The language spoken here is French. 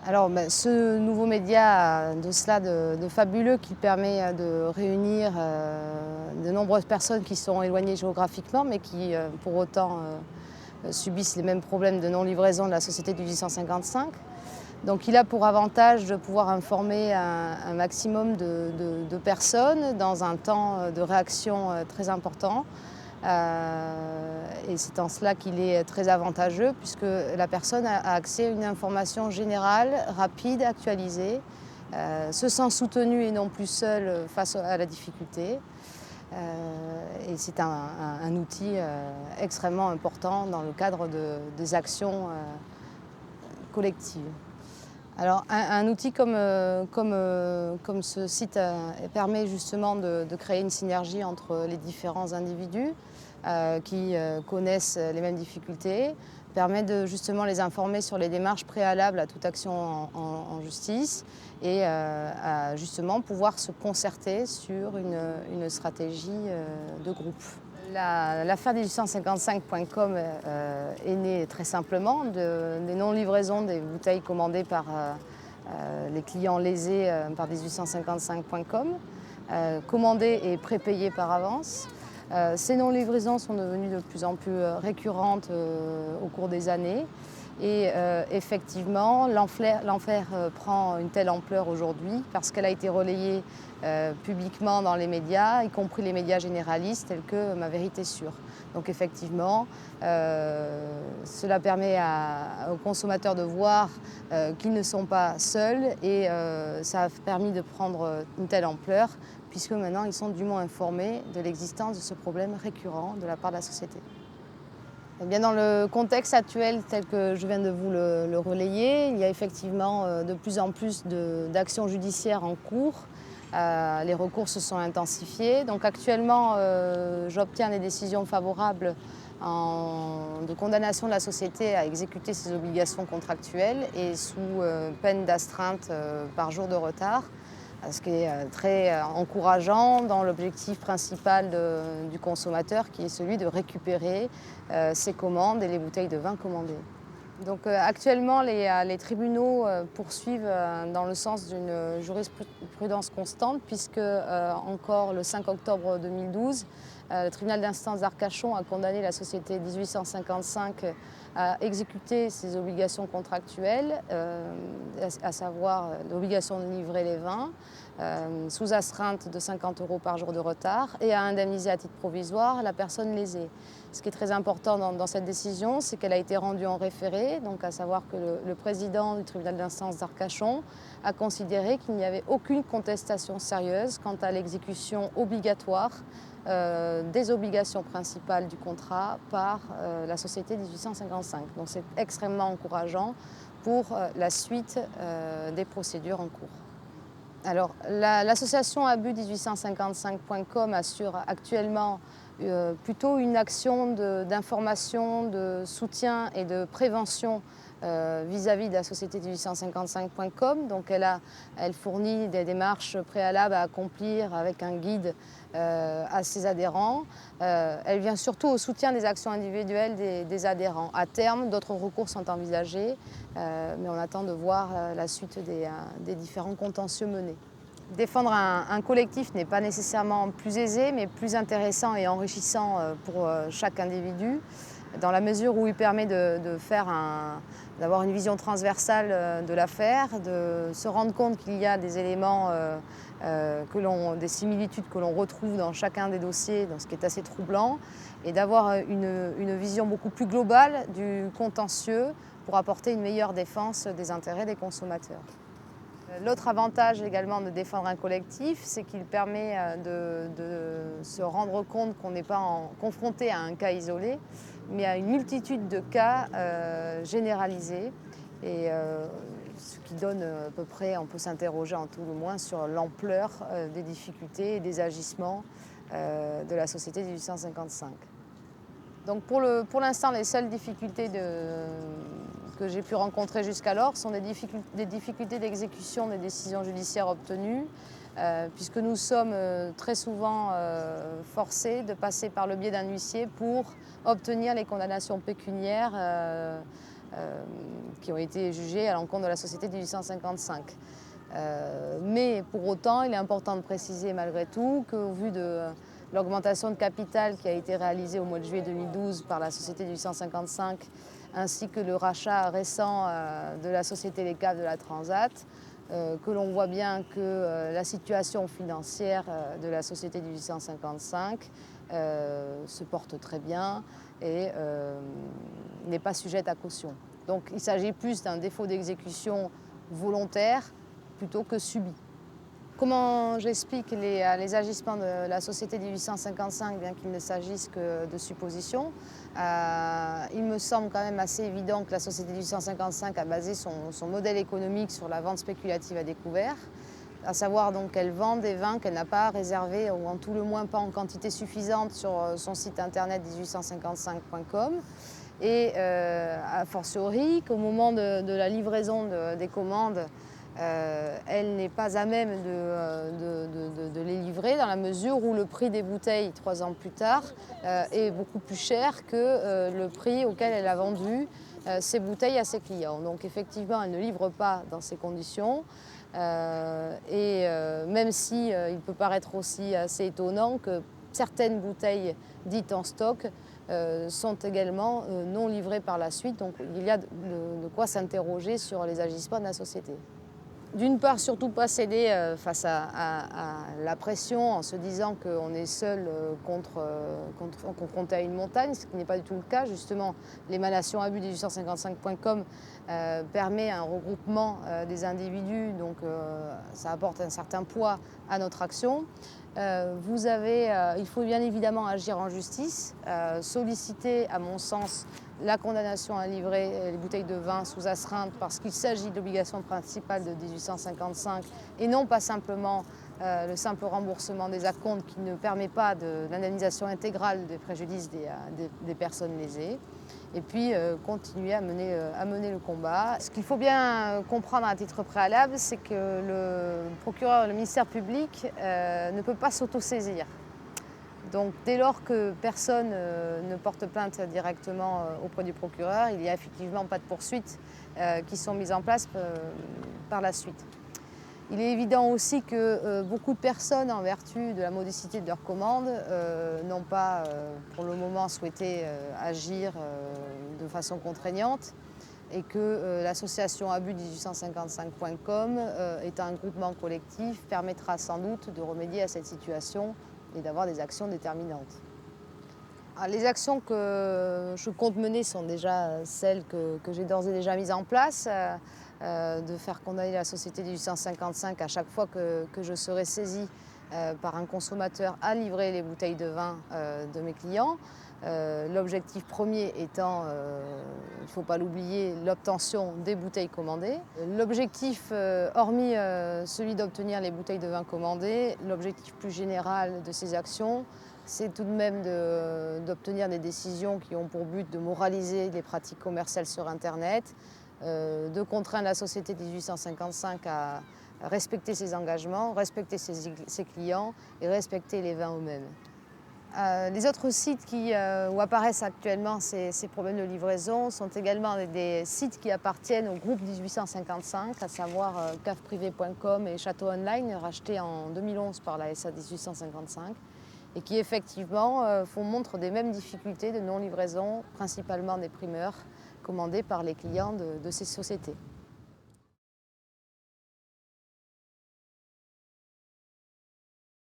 Alors, ce nouveau média a de cela de fabuleux qui permet de réunir de nombreuses personnes qui sont éloignées géographiquement, mais qui pour autant subissent les mêmes problèmes de non-livraison de la société du 855. Donc il a pour avantage de pouvoir informer un maximum de personnes dans un temps de réaction très important. Et c'est en cela qu'il est très avantageux puisque la personne a accès à une information générale, rapide, actualisée, se sent soutenue et non plus seule face à la difficulté. Et c'est un outil extrêmement important dans le cadre des actions collectives. Alors un outil comme ce site permet justement de créer une synergie entre les différents individus qui connaissent les mêmes difficultés, permet de justement les informer sur les démarches préalables à toute action en justice et à justement pouvoir se concerter sur une stratégie de groupe. L'affaire 1855.com est née très simplement des non-livraisons des bouteilles commandées par les clients lésés par 1855.com, commandées et prépayées par avance. Ces non-livraisons sont devenues de plus en plus récurrentes au cours des années. Et effectivement, l'enfer prend une telle ampleur aujourd'hui parce qu'elle a été relayée publiquement dans les médias, y compris les médias généralistes tels que Ma Vérité Sûre. Donc effectivement, cela permet aux consommateurs de voir qu'ils ne sont pas seuls et ça a permis de prendre une telle ampleur puisque maintenant ils sont dûment informés de l'existence de ce problème récurrent de la part de la société. Eh bien, dans le contexte actuel tel que je viens de vous le relayer, il y a effectivement de plus en plus d'actions judiciaires en cours. Les recours se sont intensifiés. Donc actuellement, j'obtiens des décisions favorables de condamnation de la société à exécuter ses obligations contractuelles et sous peine d'astreinte par jour de retard, ce qui est très encourageant dans l'objectif principal du consommateur qui est celui de récupérer ses commandes et les bouteilles de vin commandées. Donc actuellement, les tribunaux poursuivent dans le sens d'une jurisprudence constante puisque encore le 5 octobre 2012, le tribunal d'instance d'Arcachon a condamné la société 1855 à exécuter ses obligations contractuelles, à savoir l'obligation de livrer les vins sous astreinte de 50 € par jour de retard et à indemniser à titre provisoire la personne lésée. Ce qui est très important dans cette décision, c'est qu'elle a été rendue en référé, donc à savoir que le président du tribunal d'instance d'Arcachon a considéré qu'il n'y avait aucune contestation sérieuse quant à l'exécution obligatoire des obligations principales du contrat par la société 1855. Donc c'est extrêmement encourageant pour la suite des procédures en cours. Alors, l'association abus1855.com assure actuellement plutôt une action d'information, de soutien et de prévention vis-à-vis de la société 1855.com. Donc elle fournit des démarches préalables à accomplir avec un guide à ses adhérents. Elle vient surtout au soutien des actions individuelles des adhérents. À terme, d'autres recours sont envisagés, mais on attend de voir la suite des différents contentieux menés. Défendre un collectif n'est pas nécessairement plus aisé, mais plus intéressant et enrichissant pour chaque individu, dans la mesure où il permet d'avoir une vision transversale de l'affaire, de se rendre compte qu'il y a des éléments, des similitudes que l'on retrouve dans chacun des dossiers, dans ce qui est assez troublant, et d'avoir une vision beaucoup plus globale du contentieux pour apporter une meilleure défense des intérêts des consommateurs. L'autre avantage également de défendre un collectif, c'est qu'il permet de se rendre compte qu'on n'est pas confronté à un cas isolé, mais à une multitude de cas généralisés. Et ce qui donne à peu près, on peut s'interroger en tout le moins sur l'ampleur des difficultés et des agissements de la société 1855. Donc pour l'instant, les seules difficultés que j'ai pu rencontrer jusqu'alors sont des difficultés d'exécution des décisions judiciaires obtenues, puisque nous sommes très souvent forcés de passer par le biais d'un huissier pour obtenir les condamnations pécuniaires qui ont été jugés à l'encontre de la société 1855. Mais pour autant, il est important de préciser malgré tout qu'au vu de l'augmentation de capital qui a été réalisée au mois de juillet 2012 par la société 1855, ainsi que le rachat récent de la société Les Caves de la Transat, que l'on voit bien que la situation financière de la société 1855 se porte très bien et n'est pas sujette à caution. Donc il s'agit plus d'un défaut d'exécution volontaire plutôt que subi. Comment j'explique les agissements de la société 1855, bien qu'il ne s'agisse que de suppositions? Il me semble quand même assez évident que la société 1855 a basé son modèle économique sur la vente spéculative à découvert, à savoir donc qu'elle vend des vins qu'elle n'a pas réservés, ou en tout le moins pas en quantité suffisante, sur son site internet 1855.com. Et a fortiori qu'au moment de la livraison des commandes, elle n'est pas à même de les livrer, dans la mesure où le prix des bouteilles 3 ans plus tard est beaucoup plus cher que le prix auquel elle a vendu ces bouteilles à ses clients. Donc effectivement, elle ne livre pas dans ces conditions. Même si il peut paraître aussi assez étonnant que certaines bouteilles dites en stock sont également non livrées par la suite. Donc il y a de quoi s'interroger sur les agissements de la société. D'une part, surtout pas céder face à la pression en se disant qu'on est seul confronté à une montagne, ce qui n'est pas du tout le cas. Justement, l'émanation abus 1855.com permet un regroupement des individus, donc ça apporte un certain poids à notre action. Il faut bien évidemment agir en justice, solliciter, à mon sens, la condamnation à livrer les bouteilles de vin sous astreinte parce qu'il s'agit de l'obligation principale de 1855 et non pas simplement le simple remboursement des acomptes qui ne permet pas l'indemnisation intégrale des préjudices des personnes lésées. Et puis continuer à mener le combat. Ce qu'il faut bien comprendre à titre préalable, c'est que le procureur, le ministère public ne peut pas s'autosaisir. Donc dès lors que personne ne porte plainte directement auprès du procureur, il n'y a effectivement pas de poursuites qui sont mises en place par la suite. Il est évident aussi que beaucoup de personnes, en vertu de la modicité de leurs commandes, n'ont pas pour le moment souhaité agir de façon contraignante et que l'association abus 1855.com, étant un groupement collectif, permettra sans doute de remédier à cette situation et d'avoir des actions déterminantes. Alors, les actions que je compte mener sont déjà celles que j'ai d'ores et déjà mises en place, de faire condamner la société 1855 à chaque fois que je serai saisie par un consommateur à livrer les bouteilles de vin de mes clients. L'objectif premier étant, il ne faut pas l'oublier, l'obtention des bouteilles commandées. L'objectif, hormis celui d'obtenir les bouteilles de vin commandées, l'objectif plus général de ces actions, c'est tout de même d'obtenir des décisions qui ont pour but de moraliser les pratiques commerciales sur Internet, de contraindre la société 1855 à respecter ses engagements, respecter ses clients et respecter les vins eux-mêmes. Les autres sites où apparaissent actuellement ces problèmes de livraison sont également des sites qui appartiennent au groupe 1855, à savoir caveprivé.com et Château Online, rachetés en 2011 par la SA 1855, et qui effectivement font montre des mêmes difficultés de non-livraison, principalement des primeurs commandés par les clients de ces sociétés.